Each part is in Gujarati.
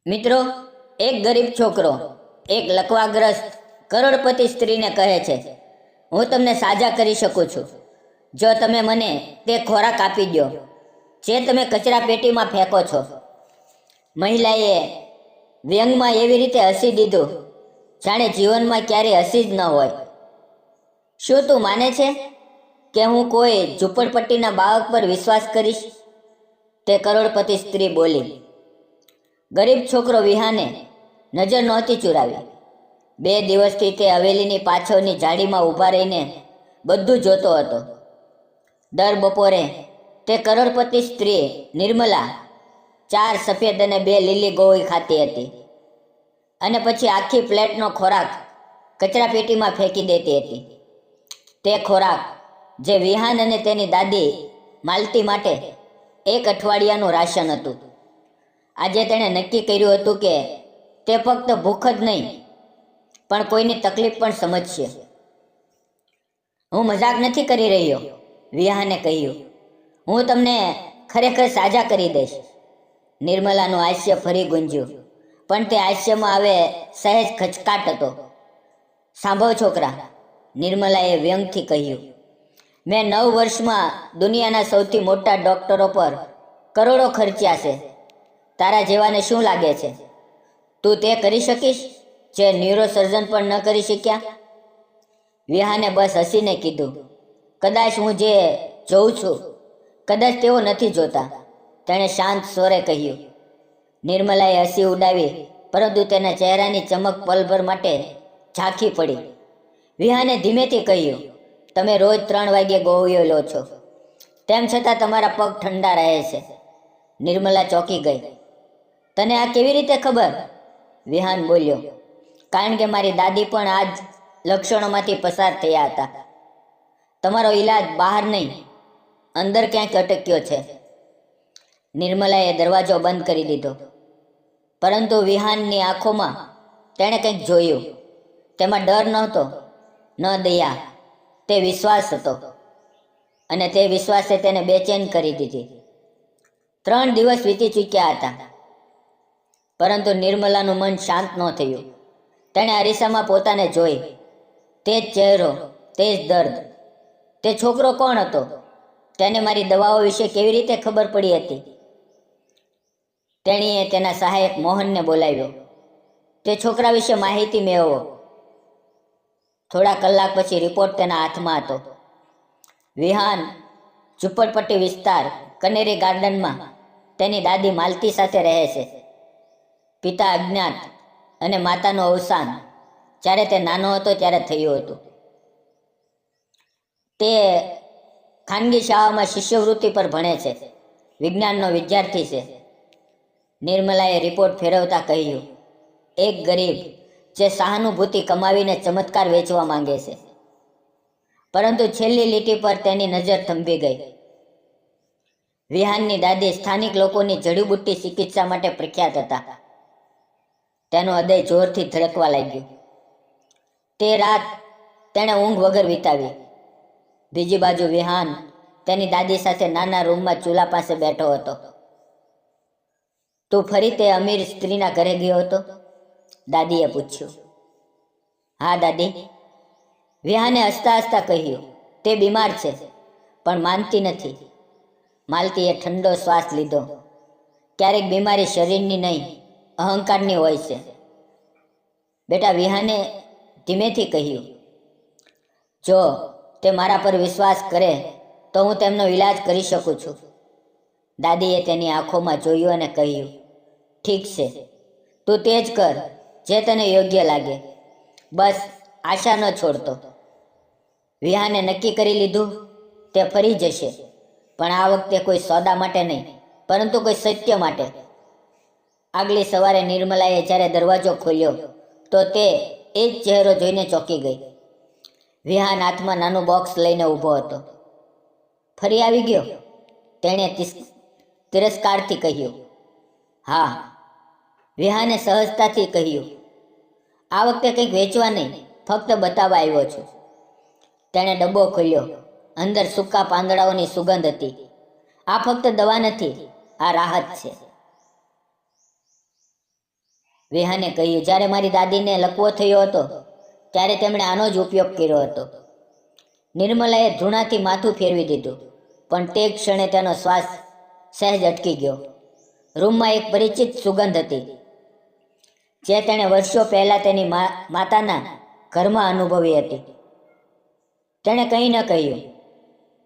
મિત્રો, એક ગરીબ છોકરો એક લકવાગ્રસ્ત કરોડપતિ સ્ત્રીને કહે છે, હું તમને સાજા કરી શકું છું જો તમે મને તે ખોરાક આપી દો જે તમે કચરા પેટીમાં ફેંકો છો. મહિલાએ વ્યંગમાં એવી રીતે હસી દીધું જાણે જીવનમાં ક્યારેય હસી જ ન હોય. શું તું માને છે કે હું કોઈ ઝૂંપડપટ્ટીના બાળક પર વિશ્વાસ કરીશ? તે કરોડપતિ સ્ત્રી બોલી. ગરીબ છોકરો વિહાને નજર નહોતી ચુરાવી. 2 દિવસથી તે હવેલીની પાછળની જાળીમાં ઊભા રહીને બધું જોતો હતો. દર બપોરે તે કરોડપતિ સ્ત્રી નિર્મલા 4 સફેદ અને 2 લીલી ગોળી ખાતી હતી અને પછી આખી પ્લેટનો ખોરાક કચરા પેટીમાં ફેંકી દેતી હતી. તે ખોરાક જે વિહાન અને તેની દાદી માલતી માટે 1 અઠવાડિયાનું રાશન હતું. આજે તેણે નક્કી કર્યું હતું કે તે ફક્ત ભૂખ જ નહીં પણ કોઈની તકલીફ પણ સમજશે. હું મજાક નથી કરી રહ્યો, વિહાને કહ્યું. હું તમને ખરેખર સાજા કરી દઈશ. નિર્મલાનું હાસ્ય ફરી ગુંજ્યું, પણ તે હાસ્યમાં હવે સહેજ ખચકાટ હતો. સાંભળ છોકરા, નિર્મલાએ વ્યંગથી કહ્યું. મેં 9 વર્ષમાં દુનિયાના સૌથી મોટા ડૉક્ટરો પર કરોડો ખર્ચ્યા છે. તારા જેવાને શું લાગે છે તું તે કરી શકીશ જે ન્યુરોસર્જન પણ ન કરી શક્યા? વિહાને બસ હસીને કીધું, કદાચ હું જે જોઉં છું કદાચ તેઓ નથી જોતા. તેણે શાંત સ્વરે કહ્યું. નિર્મલાએ હસી ઉડાવી, પરંતુ તેના ચહેરાની ચમક પલભર માટે ઝાંખી પડી. વિહાને ધીમેથી કહ્યું, તમે રોજ 3 વાગ્યે ગોળીઓ લો છો, તેમ છતાં તમારા પગ ઠંડા રહે છે. નિર્મલા ચોંકી ગઈ. તને આ કેવી રીતે ખબર? વિહાન બોલ્યો. કારણ કે મારી દાદી પણ આ જ લક્ષણોમાંથી પસાર થયા હતા. તમારો ઈલાજ બહાર નહીં, અંદર ક્યાંક અટક્યો છે. નિર્મલાએ દરવાજો બંધ કરી દીધો, પરંતુ વિહાનની આંખોમાં તેણે કંઈક જોયું. તેમાં ડર નહોતો, ન દયા, તે વિશ્વાસ હતો, અને તે વિશ્વાસે તેને બેચેન કરી દીધી. 3 દિવસ વીતી ચૂક્યા હતા, પરંતુ નિર્મલાનું મન શાંત ન થયું. તેણે અરીસામાં પોતાને જોઈ. તે જ ચહેરો, તે જ દર્દ. તે છોકરો કોણ હતો? તેને મારી દવાઓ વિશે કેવી રીતે ખબર પડી હતી? તેણીએ તેના સહાયક મોહનને બોલાવ્યો. તે છોકરા વિશે માહિતી મેળવો. થોડા કલાક પછી રિપોર્ટ તેના હાથમાં હતો. વિહાન ઝૂંપડપટ્ટી વિસ્તાર કનેરી ગાર્ડનમાં તેની દાદી માલતી સાથે રહે છે. પિતા અજ્ઞાત અને માતાનું અવસાન જ્યારે તે નાનો હતો ત્યારે થયું હતું. તે ખાનગી શાળામાં શિષ્યવૃત્તિ પર ભણે છે, વિજ્ઞાનનો વિદ્યાર્થી છે. નિર્મલાએ રિપોર્ટ ફેરવતા કહ્યું, એક ગરીબ જે સહાનુભૂતિ કમાવીને ચમત્કાર વેચવા માંગે છે. પરંતુ છેલ્લી લીટી પર તેની નજર થંભી ગઈ. વિહાનની દાદી સ્થાનિક લોકોની જડીબુટ્ટી ચિકિત્સા માટે પ્રખ્યાત હતા. તેનું હૃદય જોરથી ધડકવા લાગ્યું. તે રાત તેણે ઊંઘ વગર વિતાવી. બીજી બાજુ વિહાન તેની દાદી સાથે નાના રૂમમાં ચૂલા પાસે બેઠો હતો. તું ફરી તે અમીર સ્ત્રીના ઘરે ગયો હતો? દાદીએ પૂછ્યું. હા દાદી, વિહાને હસતા હસતા કહ્યું. તે બીમાર છે પણ માનતી નથી. માલતીએ ઠંડો શ્વાસ લીધો. ક્યારેક બીમારી શરીરની નહીં, અહંકારની હોય છે. બેટા, વિહાને ધીમેથી કહ્યું, જો તે મારા પર વિશ્વાસ કરે તો હું તેમનો ઈલાજ કરી શકું છું. દાદીએ તેની આંખોમાં જોયું અને કહ્યું, ઠીક છે, તું તે જ કર જે તને યોગ્ય લાગે. બસ આશા ન છોડતો. વિહાને નક્કી કરી લીધું તે ફરી જશે, પણ આ વખતે કોઈ સોદા માટે નહીં, પરંતુ કોઈ સત્ય માટે. આગલી સવારે નિર્મલાએ જ્યારે દરવાજો ખોલ્યો તો તે એ જ ચહેરો જોઈને ચોંકી ગઈ. વિહાન હાથમાં નાનું બોક્સ લઈને ઊભો હતો. ફરી આવી ગયો? તેણે તિરસ્કારથી કહ્યું. હા, વિહાને સહજતાથી કહ્યું. આ વખતે કંઈક વેચવા નહીં, ફક્ત બતાવવા આવ્યો છું. તેણે ડબ્બો ખોલ્યો. અંદર સૂકા પાંદડાઓની સુગંધ હતી. આ ફક્ત દવા નથી, આ રાહત છે. વિહાને કહ્યું, જ્યારે મારી દાદીને લકવો થયો હતો ત્યારે તેમણે આનો જ ઉપયોગ કર્યો હતો. નિર્મલાએ ધૂણાથી માથું ફેરવી દીધું, પણ તે ક્ષણે તેનો શ્વાસ સહેજ અટકી ગયો. રૂમમાં એક પરિચિત સુગંધ હતી, જે તેણે વર્ષો પહેલાં તેની માતાના ઘરમાં અનુભવી હતી. તેણે કંઈ ન કહ્યું,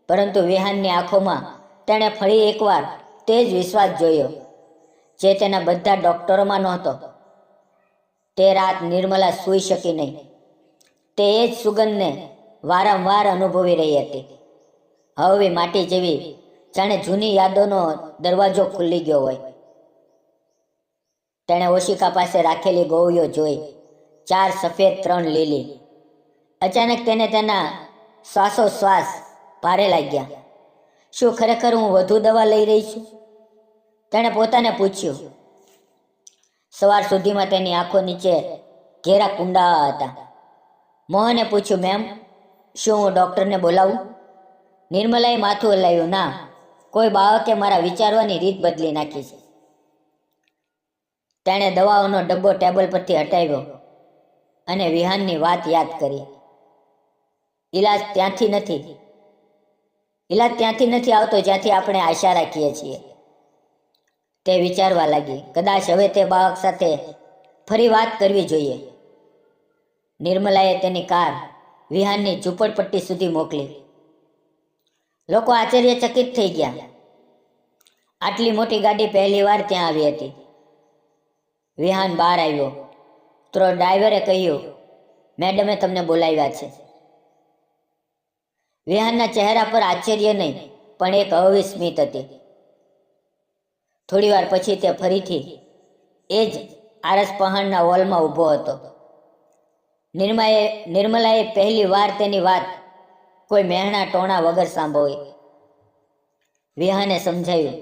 પરંતુ વિહાનની આંખોમાં તેણે ફરી એકવાર તે જ વિશ્વાસ જોયો, જે તેના બધા ડૉક્ટરોમાં નહોતો. તે રાત નિર્મલા સૂઈ શકી નહીં. તે એ જ સુગંધને વારંવાર અનુભવી રહી હતી, હળવી માટી જેવી, જાણે જૂની યાદોનો દરવાજો ખુલી ગયો હોય. તેણે ઓશિકા પાસે રાખેલી ગોળીઓ જોઈ, 4 સફેદ 3 લીલી. અચાનક તેને તેના શ્વાસોશ્વાસ ભારે લાગ્યા. શું ખરેખર હું વધુ દવા લઈ રહી છું? તેણે પોતાને પૂછ્યું. સવાર સુધીમાં તેની આંખો નીચે ઘેરા કુંડા હતા. મોહને પૂછ્યું, મેમ, શું હું ડૉક્ટરને બોલાવું? નિર્મલાએ માથું હલાવ્યું. ના, કોઈ બાળકે મારા વિચારવાની રીત બદલી નાખી છે. તેણે દવાઓનો ડબ્બો ટેબલ પરથી હટાવ્યો અને વિહાનની વાત યાદ કરી. ઈલાજ ત્યાંથી નથી આવતો જ્યાંથી આપણે આશા રાખીએ છીએ. તે વિચારવા લાગી, કદાચ હવે તે બાળક સાથે ફરી વાત કરવી જોઈએ. નિર્મલાએ તેની કાર વિહાનની ઝૂંપડપટ્ટી સુધી મોકલી. લોકો આશ્ચર્યચકિત થઈ ગયા. આટલી મોટી ગાડી પહેલીવાર ત્યાં આવી હતી. વિહાન બહાર આવ્યો તો ડ્રાઈવરે કહ્યું, મેડમે તમને બોલાવ્યા છે. વિહાનના ચહેરા પર આશ્ચર્ય નહીં, પણ એક હળવી સ્મિત હતી. થોડીવાર પછી તે ફરીથી એ જ આરસ પહાણના હોલમાં ઊભો હતો. નિર્મલાએ પહેલી વાર તેની વાત કોઈ મહેણા ટોણા વગર સાંભળી. વિહાને સમજાવ્યું,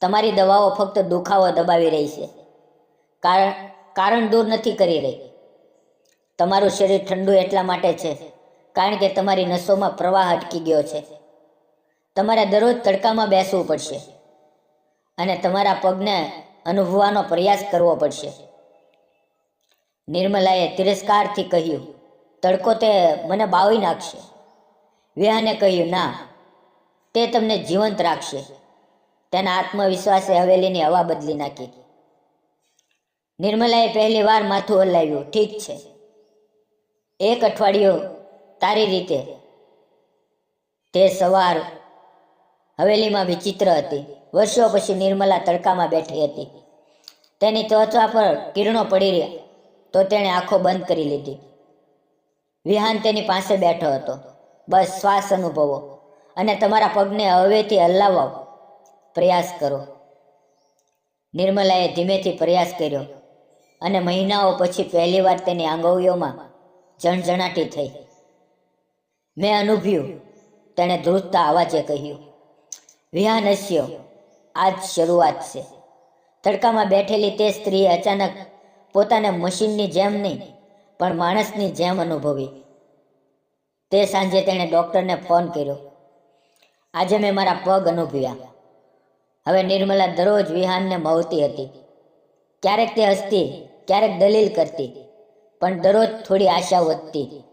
તમારી દવાઓ ફક્ત દુખાવો દબાવી રહી છે, કારણ દૂર નથી કરી રહી. તમારું શરીર ઠંડુ એટલા માટે છે કારણ કે તમારી નસોમાં પ્રવાહ અટકી ગયો છે. તમારે દરરોજ તડકામાં બેસવું પડશે અને તમારા પગને અનુભવવાનો પ્રયાસ કરવો પડશે. નિર્મલાએ તિરસ્કારથી કહ્યું, તડકો તે મને બાળી નાખશે. વિહાને કહ્યું, ના, તે તમને જીવંત રાખશે. તેના આત્મવિશ્વાસે હવેલીની હવા બદલી નાખી. નિર્મલાએ પહેલી વાર માથું હલાવ્યું. ઠીક છે, 1 અઠવાડિયું તારી રીતે. તે સવાર હવેલીમાં વિચિત્ર હતી. વર્ષો પછી નિર્મલા તડકામાં બેઠી હતી. તેની ત્વચા પર કિરણો પડી રહ્યા તો તેણે આંખો બંધ કરી લીધી. વિહાન તેની પાસે બેઠો હતો. બસ શ્વાસ અનુભવો અને તમારા પગને હવેથી હલાવવા પ્રયાસ કરો. નિર્મલાએ ધીમેથી પ્રયાસ કર્યો અને મહિનાઓ પછી પહેલીવાર તેની આંગળીઓમાં ઝણઝણાટી થઈ. મેં અનુભવ્યું, તેણે ધ્રુજતા અવાજે કહ્યું. વિહાન હસ્યો. આ જ શરૂઆત છે. તડકામાં બેઠેલી તે સ્ત્રીએ અચાનક પોતાને મશીનની જેમ નહીં, પણ માણસની જેમ અનુભવી. તે સાંજે તેણે ડૉક્ટરને ફોન કર્યો. આજે મેં મારા પગ અનુભવ્યા. હવે નિર્મલા દરરોજ વિહાનને મળતી હતી. ક્યારેક તે હસતી, ક્યારેક દલીલ કરતી, પણ દરરોજ થોડી આશા વધતી.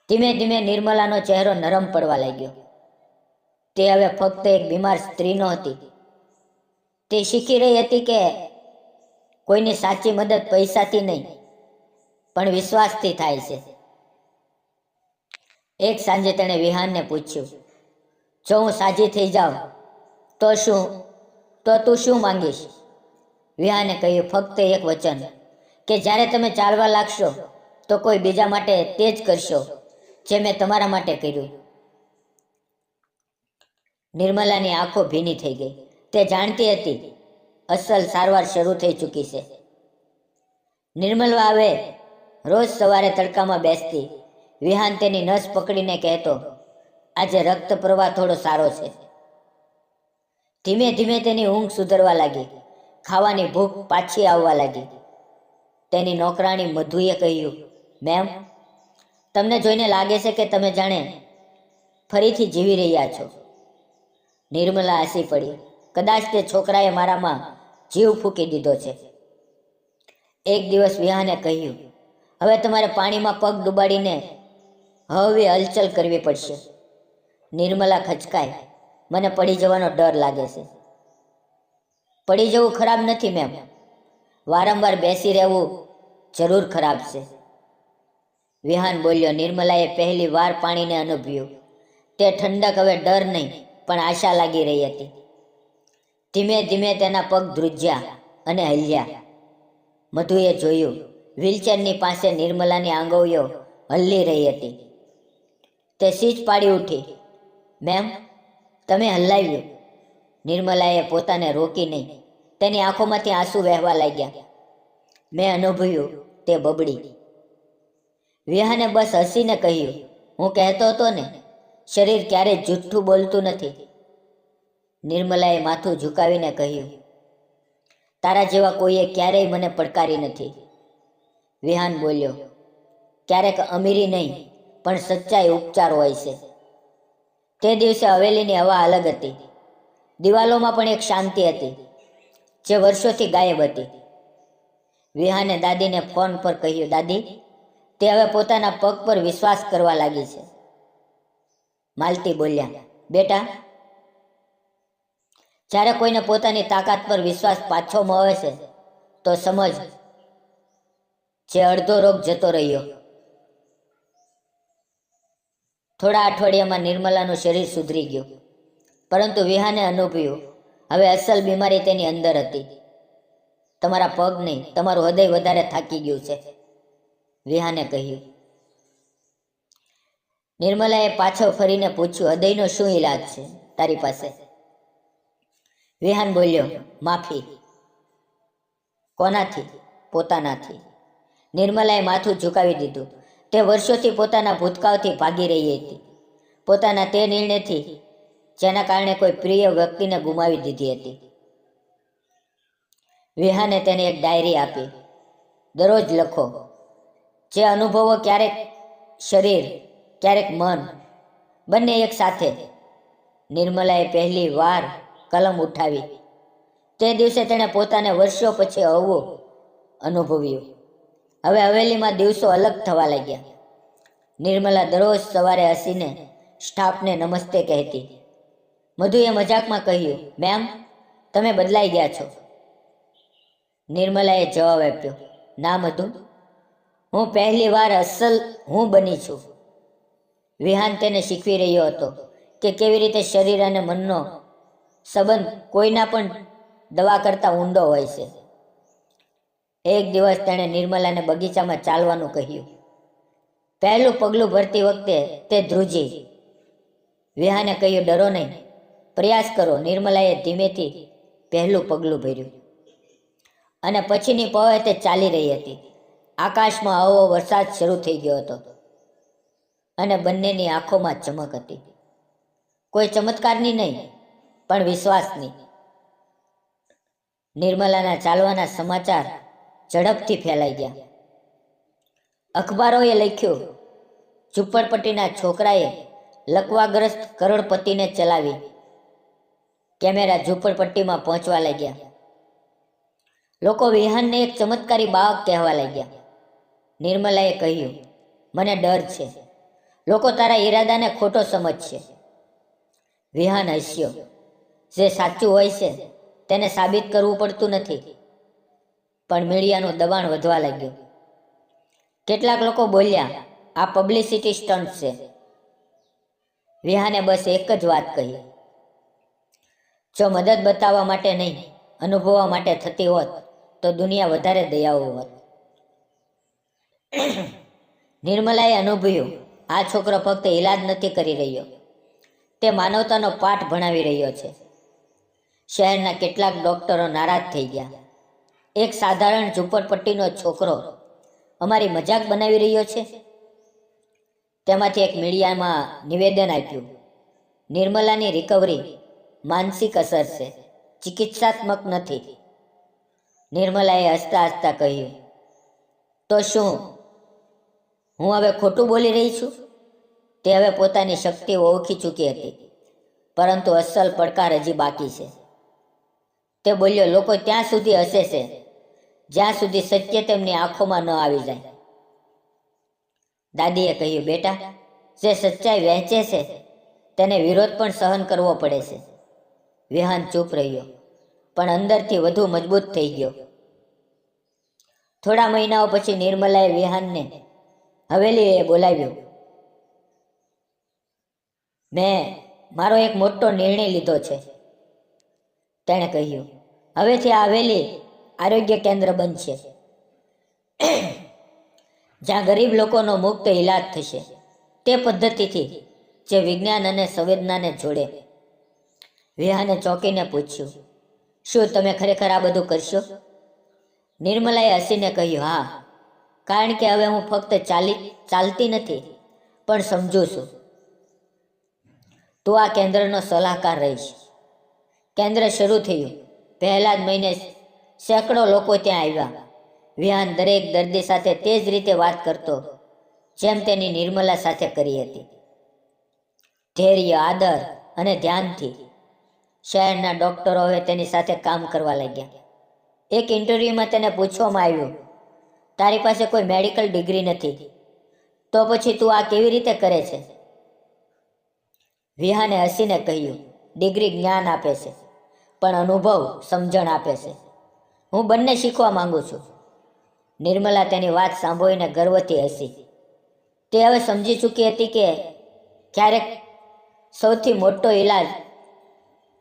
ધીમે ધીમે નિર્મલાનો ચહેરો નરમ પડવા લાગ્યો. તે હવે ફક્ત એક બીમાર સ્ત્રી નહોતી. તે શીખી રહી હતી કે કોઈની સાચી મદદ પૈસાથી નહીં, પણ વિશ્વાસથી થાય છે. એક સાંજે તેણે વિહાનને પૂછ્યું, જો હું સાજી થઈ જાઉં તો તું શું માંગીશ? વિહાને કહ્યું, ફક્ત એક વચન, કે જ્યારે તમે ચાલવા લાગશો તો કોઈ બીજા માટે તે જ કરશો જે મેં તમારા માટે કર્યું. નિર્મલાની આંખો ભીની થઈ ગઈ. તે જાણતી હતી અસલ સારવાર શરૂ થઈ ચૂકી છે. નિર્મલા હવે રોજ સવારે તડકામાં બેસતી. વિહાન તેની નસ પકડીને કહેતો, આજે રક્ત પ્રવાહ થોડો સારો છે. ધીમે ધીમે તેની ઊંઘ સુધરવા લાગી. ખાવાની ભૂખ પાછી આવવા લાગી. તેની નોકરાણી મધુએ કહ્યું, મેમ, તમને જોઈને લાગે છે કે તમે જાણે ફરીથી જીવી રહ્યા છો. નિર્મલા હસી પડી. કદાચ તે છોકરાએ મારામાં જીવ ફૂંકી દીધો છે. એક દિવસ વિહાને કહ્યું, હવે તમારે પાણીમાં પગ ડુબાડીને હવે હલચલ કરવી પડશે. નિર્મલા ખચકાય, મને પડી જવાનો ડર લાગે છે. પડી જવું ખરાબ નથી મેમ, વારંવાર બેસી રહેવું જરૂર ખરાબ છે. વિહાન બોલ્યો. નિર્મલાએ પહેલી વાર પાણીને અનુભવ્યું. તે ઠંડક હવે ડર નહીં પણ આશા લાગી રહી હતી. ધીમે ધીમે તેના પગ ધ્રુજ્યા અને હલ્યા. મધુએ જોયું, વ્હીલચેરની પાસે નિર્મલાની આંગળીઓ હલી રહી હતી. તે સીચ પાડી ઉઠી. મેમ, તમે હલાવ્યું. નિર્મલાએ પોતાને રોકી નહીં. તેની આંખોમાંથી આંસુ વહેવા લાગ્યા. મેં અનુભવ્યું, તે બબડી. વિહાને બસ હસીને કહ્યું, હું કહેતો હતો ને, શરીર ક્યારેય જૂઠું બોલતું નથી. નિર્મલાએ માથું ઝુકાવીને કહ્યું, તારા જેવા કોઈએ ક્યારેય મને પડકારી નથી. વિહાન બોલ્યો, ક્યારેક અમીરી નહીં પણ સચ્ચાઈ ઉપચાર હોય છે. તે દિવસે હવેલીની હવા અલગ હતી. દિવાલોમાં પણ એક શાંતિ હતી જે વર્ષોથી ગાયબ હતી. વિહાને દાદીને ફોન પર કહ્યું, દાદી, તે હવે પોતાના પગ પર વિશ્વાસ કરવા લાગી છે. માલતી બોલ્યા, બેટા, જ્યારે કોઈને પોતાની તાકાત પર વિશ્વાસ પાછો મળે છે તો સમજ, જે અડધો રોગ જતો રહ્યો. થોડા અઠવાડિયામાં નિર્મલાનું શરીર સુધરી ગયું, પરંતુ વિહાને અનુભવ્યું, હવે અસલ બીમારી તેની અંદર હતી. તમારા પગ નહીં, તમારું હૃદય વધારે થાકી ગયું છે, વિહાને કહ્યું. નિર્મલાએ પાછળ ફરીને પૂછ્યું, હૃદયનો શું ઈલાજ છે તારી પાસે? વિહાન બોલ્યો, માફી. કોનાથી? પોતાનાથી. નિર્મલાએ માથું ઝુકાવી દીધું. તે વર્ષોથી પોતાના ભૂતકાળથી ભાગી રહી હતી, પોતાના તે નિર્ણયથી જેના કારણે કોઈ પ્રિય વ્યક્તિને ગુમાવી દીધી હતી. વિહાને તેને એક ડાયરી આપી. દરરોજ લખો. જે અનુભવો, ક્યારેક શરીર, ક્યારેક મન, બંને એક સાથે. નિર્મલાએ પહેલી વાર કલમ ઉઠાવી. તે દિવસે તેણે પોતાને વર્ષો પછી હળવું અનુભવ્યું. હવે હવેલીમાં દિવસો અલગ થવા લાગ્યા. નિર્મલા દરરોજ સવારે હસીને સ્ટાફને નમસ્તે કહેતી. મધુએ મજાકમાં કહ્યું, મેમ, તમે બદલાઈ ગયા છો. નિર્મલાએ જવાબ આપ્યો, ના મધુ, હું પહેલી વાર અસલ હું બની છું. વિહાન તેને શીખવી રહ્યો હતો કે કેવી રીતે શરીર અને મનનો સંબંધ કોઈના પણ દવા કરતાં ઊંડો હોય છે. એક દિવસ તેણે નિર્મલાને બગીચામાં ચાલવાનું કહ્યું. પહેલું પગલું ભરતી વખતે તે ધ્રુજી. વિહાને કહ્યું, ડરો નહીં, પ્રયાસ કરો. નિર્મલાએ ધીમેથી પહેલું પગલું ભર્યું અને પછીની પહોળે તે ચાલી રહી હતી. આકાશમાં હળવો વરસાદ શરૂ થઈ ગયો હતો અને બંનેની આંખોમાં ચમક હતી. કોઈ ચમત્કારની નહીં પણ વિશ્વાસની. નિર્મલાના ચાલવાના સમાચાર ઝડપથી ફેલાઈ ગયા. અખબારોએ લખ્યું, ઝૂંપડપટ્ટીના છોકરાએ લકવાગ્રસ્ત કરોડપતિને ચલાવી. કેમેરા ઝૂંપડપટ્ટીમાં પહોંચવા લાગ્યા. લોકો વિહાનને એક ચમત્કારી બાળક કહેવા લાગ્યા. નિર્મલાએ કહ્યું, મને ડર છે, લોકો તારા ઈરાદાને ખોટો સમજશે. વિહાન હસ્યો. જે સાચું હોય છે તેને સાબિત કરવું પડતું નથી. પણ મીડિયાનું દબાણ વધવા લાગ્યું. કેટલાક લોકો બોલ્યા, આ પબ્લિસિટી સ્ટન્ટ છે. વિહાને બસ એક જ વાત કહી, જો મદદ બતાવવા માટે નહીં, અનુભવવા માટે થતી હોત તો દુનિયા વધારે દયાળુ હોત. નિર્મલાએ અનુભવ્યું, આ છોકરો ફક્ત ઈલાજ નથી કરી રહ્યો, તે માનવતાનો પાઠ ભણાવી રહ્યો છે. શહેરના કેટલાક ડોક્ટરો નારાજ થઈ ગયા. એક સાધારણ ઝૂંપડપટ્ટીનો છોકરો અમારી મજાક બનાવી રહ્યો છે. તેમાંથી એક મીડિયામાં નિવેદન આપ્યું, નિર્મલાની રિકવરી માનસિક અસર છે, ચિકિત્સાત્મક નથી. નિર્મલાએ હસતા હસતા કહ્યું, તો શું હું હવે ખોટું બોલી રહી છું? તે હવે પોતાની શક્તિઓ ઓળખી ચૂકી હતી, પરંતુ અસલ પડકાર હજી બાકી છે. તે બોલ્યો, લોકો ત્યાં સુધી હસે છે જ્યાં સુધી સત્ય તેમની આંખોમાં ન આવી જાય. દાદીએ કહ્યું, બેટા, જે સચ્ચાઈ વહેંચે છે તેને વિરોધ પણ સહન કરવો પડે છે. વિહાન ચૂપ રહ્યો, પણ અંદરથી વધુ મજબૂત થઈ ગયો. થોડા મહિનાઓ પછી નિર્મલાએ વિહાનને હવેલીએ બોલાવ્યો. મેં મારો એક મોટો નિર્ણય લીધો છે, તેણે કહ્યું. હવેથી આ હવેલી આરોગ્ય કેન્દ્ર બનશે, જ્યાં ગરીબ લોકોનો મુક્ત ઇલાજ થશે, તે પદ્ધતિથી જે વિજ્ઞાન અને સંવેદનાને જોડે. વિહાને ચોંકીને પૂછ્યું, શું તમે ખરેખર આ બધું કરશો? નિર્મલાએ હસીને કહ્યું, હા, કારણ કે હવે હું ફક્ત ચાલતી નથી પણ સમજું છું. તું આ કેન્દ્રનો સલાહકાર રહીશ. કેન્દ્ર શરૂ થયું પહેલા જ મહિને સેંકડો લોકો ત્યાં આવ્યા. વિહાન દરેક દર્દી સાથે તે જ રીતે વાત કરતો જેમ તેની નિર્મલા સાથે કરી હતી, ધૈર્ય, આદર અને ધ્યાનથી. શહેરના ડોક્ટરો હવે તેની સાથે કામ કરવા લાગ્યા. એક ઇન્ટરવ્યુમાં તેને પૂછવામાં આવ્યું, તારી પાસે કોઈ મેડિકલ ડિગ્રી નથી, તો પછી તું આ કેવી રીતે કરે છે? વિહાને હસીને કહ્યું, ડિગ્રી જ્ઞાન આપે છે, પણ અનુભવ સમજણ આપે છે. હું બંને શીખવા માંગુ છું. નિર્મલા તેની વાત સાંભળીને ગર્વથી હસી. તે હવે સમજી ચૂકી હતી કે ક્યારેક સૌથી મોટો ઈલાજ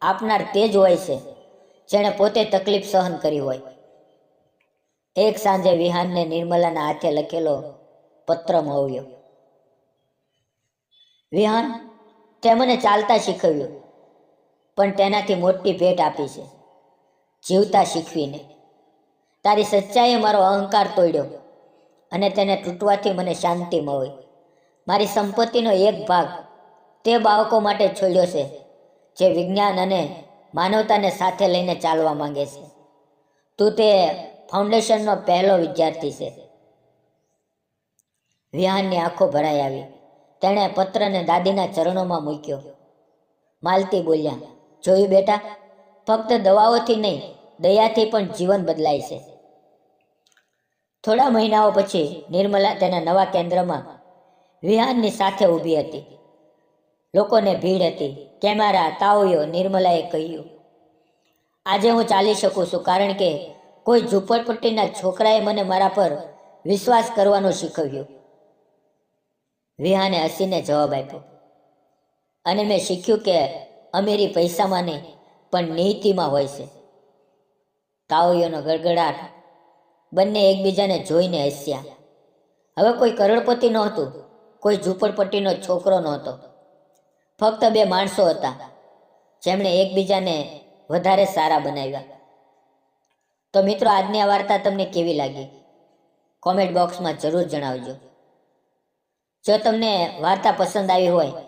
આપનાર તે જ હોય છે જેણે પોતે તકલીફ સહન કરી હોય. એક સાંજે વિહાનને નિર્મલાના હાથે લખેલો પત્ર મળ્યો. વિહાન, તે મને ચાલતા શીખવ્યું, પણ તેનાથી મોટી ભેટ આપી છે, જીવતા શીખવીને. તારી સચ્ચાઈએ મારો અહંકાર તોડ્યો અને તેને તૂટવાથી મને શાંતિ મળી. મારી સંપત્તિનો એક ભાગ તે બાળકો માટે છોડ્યો છે જે વિજ્ઞાન અને માનવતાને સાથે લઈને ચાલવા માંગે છે. તું તે ફાઉન્ડેશનનો પહેલો વિદ્યાર્થી છે. વિહાનની આંખો ભરાઈ આવી. તેણે પત્રને દાદીના ચરણોમાં મૂક્યો. માલતી બોલ્યા, જોયું બેટા, ફક્ત દવાઓથી નહીં, દયાથી પણ જીવન બદલાય છે. થોડા મહિનાઓ પછી નિર્મલા તેના નવા કેન્દ્રમાં વિહાનની સાથે ઊભી હતી. લોકોને ભીડ હતી, કેમેરા, તાળીઓ. નિર્મલાએ કહ્યું, આજે હું ચાલી શકું છું કારણ કે કોઈ ઝૂંપડપટ્ટીના છોકરાએ મને મારા પર વિશ્વાસ કરવાનું શીખવ્યું. વિહાને હસીને જવાબ આપ્યો, અને મેં શીખ્યું કે અમીરી પૈસામાં નહીં પણ નીતિમાં હોય છે. તાળીઓનો ગડગડાટ. બંને એકબીજાને જોઈને હસ્યા. હવે કોઈ કરોડપતિ નહોતું, કોઈ ઝૂંપડપટ્ટીનો છોકરો નહોતો. ફક્ત બે માણસો હતા જેમણે એકબીજાને વધારે સારા બનાવ્યા. તો મિત્રો, આજની આ વાર્તા તમને કેવી લાગી? કોમેન્ટ બોક્સમાં જરૂર જણાવજો. જો તમને વાર્તા પસંદ આવી હોય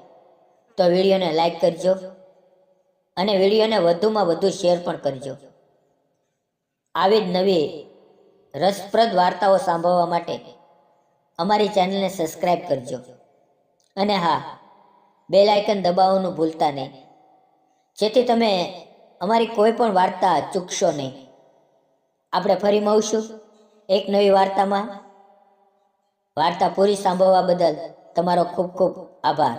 તો વિડીયોને લાઈક કરજો અને વિડીયોને વધુમાં વધુ શેર પણ કરજો. આવી જ નવી રસપ્રદ વાર્તાઓ સાંભળવા માટે અમારી ચેનલને સબસ્ક્રાઈબ કરજો. અને હા, બેલ આઇકન દબાવવાનું ભૂલતા નહીં, જેથી તમે અમારી કોઈ પણ વાર્તા ચૂકશો નહીં. આપણે ફરી મળશું એક નવી વાર્તામાં. વાર્તા પૂરી સાંભળવા બદલ તમારો ખૂબ ખૂબ આભાર.